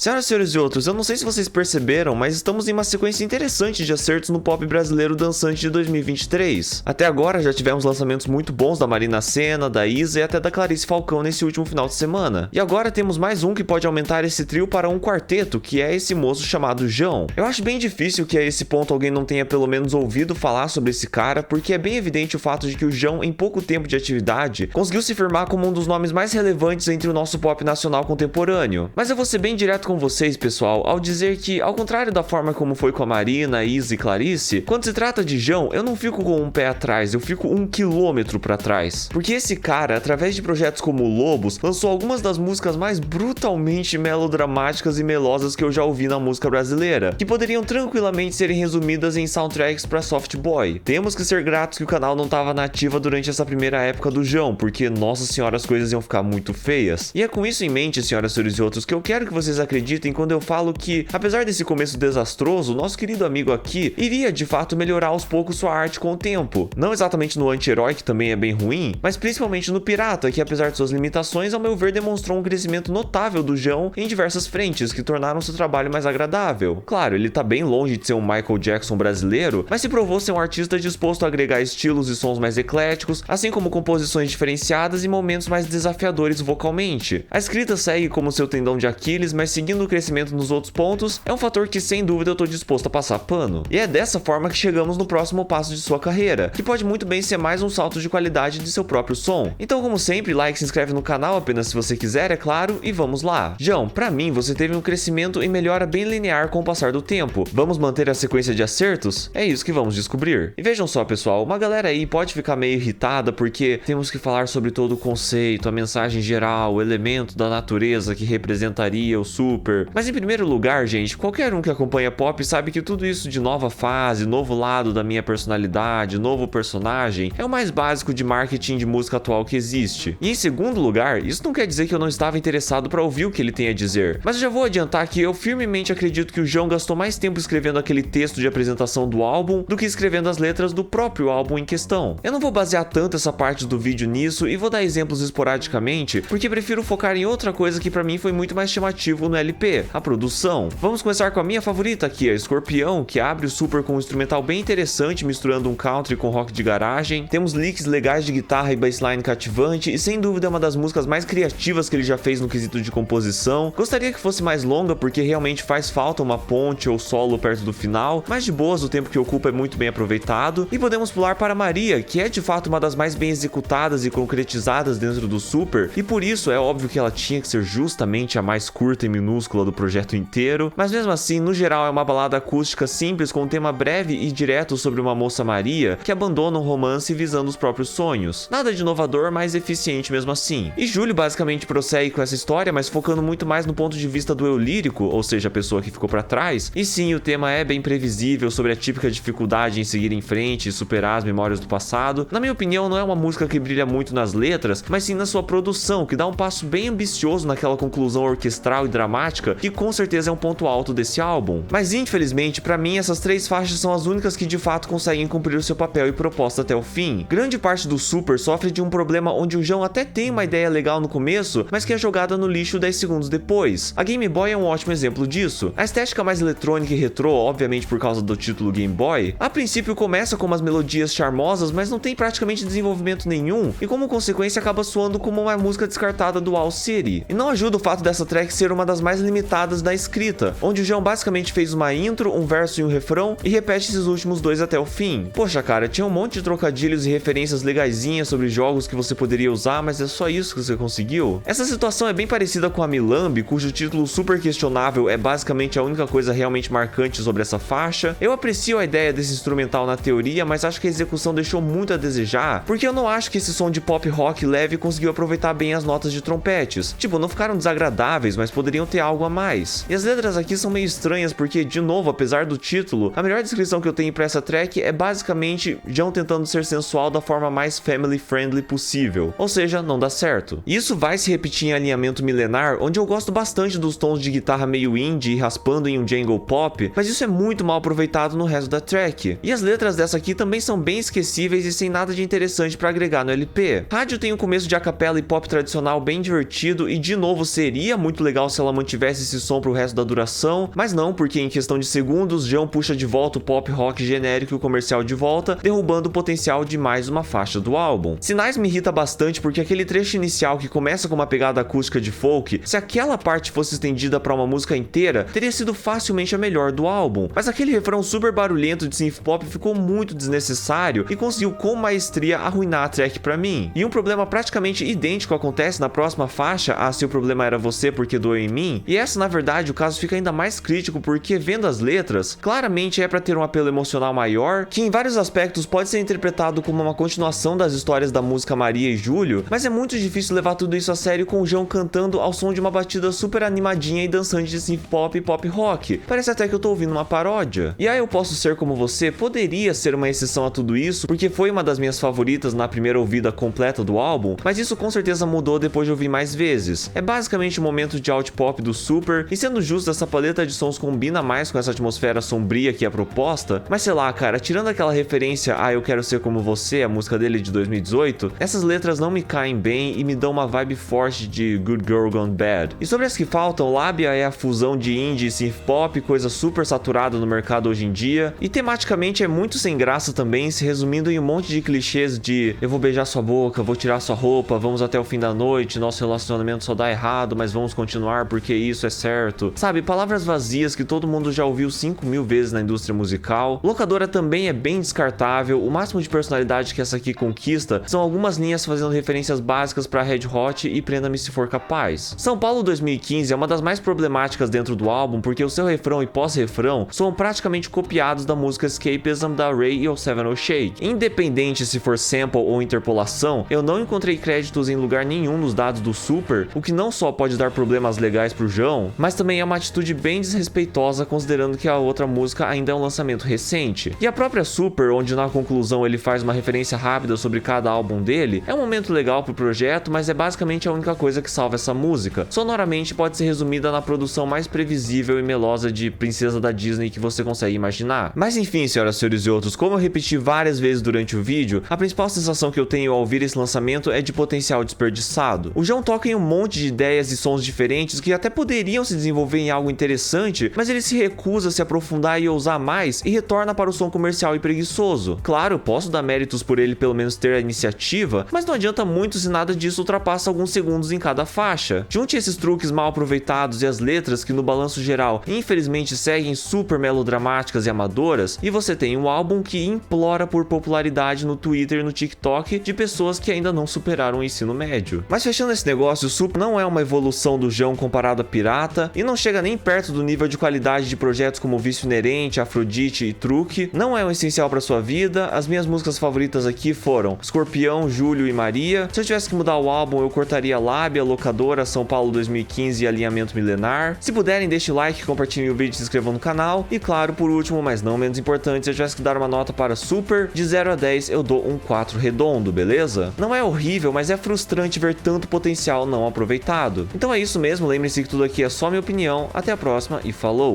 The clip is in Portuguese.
Senhoras, senhores e outros, eu não sei se vocês perceberam, mas estamos em uma sequência interessante de acertos no pop brasileiro dançante de 2023. Até agora já tivemos lançamentos muito bons da Marina Sena, da Isa e até da Clarice Falcão nesse último final de semana. E agora temos mais um que pode aumentar esse trio para um quarteto, que é esse moço chamado Jão. Eu acho bem difícil que a esse ponto alguém não tenha pelo menos ouvido falar sobre esse cara, porque é bem evidente o fato de que o Jão, em pouco tempo de atividade, conseguiu se firmar como um dos nomes mais relevantes entre o nosso pop nacional contemporâneo. Mas eu vou ser bem direto com vocês, pessoal, ao dizer que, ao contrário da forma como foi com a Marina, Isa e Clarice, quando se trata de Jão, eu não fico com um pé atrás, eu fico 1 quilômetro pra trás. Porque esse cara, através de projetos como Lobos, lançou algumas das músicas mais brutalmente melodramáticas e melosas que eu já ouvi na música brasileira, que poderiam tranquilamente serem resumidas em soundtracks pra Soft Boy. Temos que ser gratos que o canal não tava na ativa durante essa primeira época do Jão, porque, nossa senhora, as coisas iam ficar muito feias. E é com isso em mente, senhoras, senhores e outros, que eu quero que vocês acreditem quando eu falo que, apesar desse começo desastroso, nosso querido amigo aqui iria de fato melhorar aos poucos sua arte com o tempo. Não exatamente no anti-herói, que também é bem ruim, mas principalmente no pirata, que apesar de suas limitações, ao meu ver demonstrou um crescimento notável do Jão em diversas frentes, que tornaram seu trabalho mais agradável. Claro, ele tá bem longe de ser um Michael Jackson brasileiro, mas se provou ser um artista disposto a agregar estilos e sons mais ecléticos, assim como composições diferenciadas e momentos mais desafiadores vocalmente. A escrita segue como seu tendão de Aquiles, mas seguindo o crescimento nos outros pontos, é um fator que sem dúvida eu tô disposto a passar pano. E é dessa forma que chegamos no próximo passo de sua carreira, que pode muito bem ser mais um salto de qualidade de seu próprio som. Então, como sempre, like e se inscreve no canal apenas se você quiser, é claro, e vamos lá. Jão, pra mim você teve um crescimento e melhora bem linear com o passar do tempo. Vamos manter a sequência de acertos? É isso que vamos descobrir. E vejam só, pessoal, uma galera aí pode ficar meio irritada porque temos que falar sobre todo o conceito, a mensagem geral, o elemento da natureza que representaria o super. Mas em primeiro lugar, gente, qualquer um que acompanha pop sabe que tudo isso de nova fase, novo lado da minha personalidade, novo personagem, é o mais básico de marketing de música atual que existe. E em segundo lugar, isso não quer dizer que eu não estava interessado para ouvir o que ele tem a dizer, mas eu já vou adiantar que eu firmemente acredito que o Jão gastou mais tempo escrevendo aquele texto de apresentação do álbum do que escrevendo as letras do próprio álbum em questão. Eu não vou basear tanto essa parte do vídeo nisso e vou dar exemplos esporadicamente, porque prefiro focar em outra coisa que pra mim foi muito mais chamativo no LP, a produção. Vamos começar com a minha favorita aqui, a Escorpião, que abre o super com um instrumental bem interessante, misturando um country com rock de garagem. Temos licks legais de guitarra e bassline cativante, e sem dúvida é uma das músicas mais criativas que ele já fez no quesito de composição. Gostaria que fosse mais longa, porque realmente faz falta uma ponte ou solo perto do final, mas de boas o tempo que ocupa é muito bem aproveitado. E podemos pular para Maria, que é de fato uma das mais bem executadas e concretizadas dentro do super, e por isso é óbvio que ela tinha que ser justamente a mais curta e minúscula do projeto inteiro, mas mesmo assim, no geral é uma balada acústica simples com um tema breve e direto sobre uma moça Maria que abandona um romance visando os próprios sonhos. Nada de inovador, mas eficiente mesmo assim. E Júlio basicamente prossegue com essa história, mas focando muito mais no ponto de vista do eu lírico, ou seja, a pessoa que ficou pra trás. E sim, o tema é bem previsível sobre a típica dificuldade em seguir em frente e superar as memórias do passado. Na minha opinião, não é uma música que brilha muito nas letras, mas sim na sua produção, que dá um passo bem ambicioso naquela conclusão orquestral e dramática, que com certeza é um ponto alto desse álbum. Mas infelizmente, pra mim, essas três faixas são as únicas que de fato conseguem cumprir o seu papel e proposta até o fim. Grande parte do super sofre de um problema onde o Jão até tem uma ideia legal no começo, mas que é jogada no lixo 10 segundos depois. A Game Boy é um ótimo exemplo disso. A estética mais eletrônica e retrô, obviamente por causa do título Game Boy, a princípio começa com umas melodias charmosas, mas não tem praticamente desenvolvimento nenhum, e como consequência acaba soando como uma música descartada do All City. E não ajuda o fato dessa track ser uma das mais limitadas da escrita, onde o Jão basicamente fez uma intro, um verso e um refrão, e repete esses últimos dois até o fim. Poxa cara, tinha um monte de trocadilhos e referências legaisinhas sobre jogos que você poderia usar, mas é só isso que você conseguiu? Essa situação é bem parecida com a Milambi, cujo título super questionável é basicamente a única coisa realmente marcante sobre essa faixa. Eu aprecio a ideia desse instrumental na teoria, mas acho que a execução deixou muito a desejar, porque eu não acho que esse som de pop rock leve conseguiu aproveitar bem as notas de trompetes. Tipo, não ficaram desagradáveis, mas poderiam ter algo a mais. E as letras aqui são meio estranhas porque, de novo, apesar do título, a melhor descrição que eu tenho pra essa track é basicamente Jão tentando ser sensual da forma mais family friendly possível, ou seja, não dá certo. E isso vai se repetir em Alinhamento Milenar, onde eu gosto bastante dos tons de guitarra meio indie e raspando em um jangle pop, mas isso é muito mal aproveitado no resto da track. E as letras dessa aqui também são bem esquecíveis e sem nada de interessante pra agregar no LP. Rádio tem um começo de acapela e pop tradicional bem divertido e, de novo, seria muito legal se ela tivesse esse som pro resto da duração, mas não, porque em questão de segundos, João puxa de volta o pop rock genérico e o comercial de volta, derrubando o potencial de mais uma faixa do álbum. Sinais me irrita bastante porque aquele trecho inicial que começa com uma pegada acústica de folk, se aquela parte fosse estendida para uma música inteira, teria sido facilmente a melhor do álbum, mas aquele refrão super barulhento de synth pop ficou muito desnecessário e conseguiu com maestria arruinar a track pra mim. E um problema praticamente idêntico acontece na próxima faixa, a Se o Problema Era Você Porque Doeu em Mim, e essa na verdade o caso fica ainda mais crítico porque vendo as letras, claramente é pra ter um apelo emocional maior, que em vários aspectos pode ser interpretado como uma continuação das histórias da música Maria e Júlio, mas é muito difícil levar tudo isso a sério com o João cantando ao som de uma batida super animadinha e dançante de synth pop e pop rock. Parece até que eu tô ouvindo uma paródia. E aí Eu Posso Ser Como Você poderia ser uma exceção a tudo isso, porque foi uma das minhas favoritas na primeira ouvida completa do álbum, mas isso com certeza mudou depois de ouvir mais vezes. É basicamente um momento de alt pop do Super, e sendo justo, essa paleta de sons combina mais com essa atmosfera sombria que é proposta, mas sei lá, cara, tirando aquela referência a Eu Quero Ser Como Você, a música dele de 2018, essas letras não me caem bem e me dão uma vibe forte de Good Girl Gone Bad. E sobre as que faltam, Lábia é a fusão de indie e synth pop, coisa super saturada no mercado hoje em dia, e tematicamente é muito sem graça também, se resumindo em um monte de clichês de eu vou beijar sua boca, vou tirar sua roupa, vamos até o fim da noite, nosso relacionamento só dá errado, mas vamos continuar porque isso é certo. Sabe, palavras vazias que todo mundo já ouviu 5.000 vezes na indústria musical. Locadora também é bem descartável, o máximo de personalidade que essa aqui conquista são algumas linhas fazendo referências básicas pra Red Hot e Prenda-me Se For Capaz. São Paulo 2015 é uma das mais problemáticas dentro do álbum porque o seu refrão e pós-refrão são praticamente copiados da música Escapism da Ray e o Seven O Shake. Independente se for sample ou interpolação, eu não encontrei créditos em lugar nenhum nos dados do Super, o que não só pode dar problemas legais pro João, mas também é uma atitude bem desrespeitosa considerando que a outra música ainda é um lançamento recente. E a própria Super, onde na conclusão ele faz uma referência rápida sobre cada álbum dele, é um momento legal pro projeto, mas é basicamente a única coisa que salva essa música. Sonoramente pode ser resumida na produção mais previsível e melosa de princesa da Disney que você consegue imaginar. Mas enfim, senhoras, senhores e outros, como eu repeti várias vezes durante o vídeo, a principal sensação que eu tenho ao ouvir esse lançamento é de potencial desperdiçado. O João toca em um monte de ideias e sons diferentes que até poderiam se desenvolver em algo interessante, mas ele se recusa a se aprofundar e ousar mais e retorna para o som comercial e preguiçoso. Claro, posso dar méritos por ele pelo menos ter a iniciativa, mas não adianta muito se nada disso ultrapassa alguns segundos em cada faixa. Junte esses truques mal aproveitados e as letras que no balanço geral infelizmente seguem super melodramáticas e amadoras, e você tem um álbum que implora por popularidade no Twitter e no TikTok de pessoas que ainda não superaram o ensino médio. Mas fechando esse negócio, o Super não é uma evolução do João comparado a Pirata, e não chega nem perto do nível de qualidade de projetos como Vício Inerente, Afrodite e Truque. Não é um essencial para sua vida. As minhas músicas favoritas aqui foram Escorpião, Júlio e Maria. Se eu tivesse que mudar o álbum, eu cortaria Lábia, Locadora, São Paulo 2015 e Alinhamento Milenar. Se puderem, deixe o like, compartilhem o vídeo e se inscrevam no canal. E claro, por último, mas não menos importante, se eu tivesse que dar uma nota para Super, de 0 a 10 eu dou um 4 redondo, beleza? Não é horrível, mas é frustrante ver tanto potencial não aproveitado. Então é isso mesmo, lembre-se que tudo aqui é só minha opinião. Até a próxima e falou!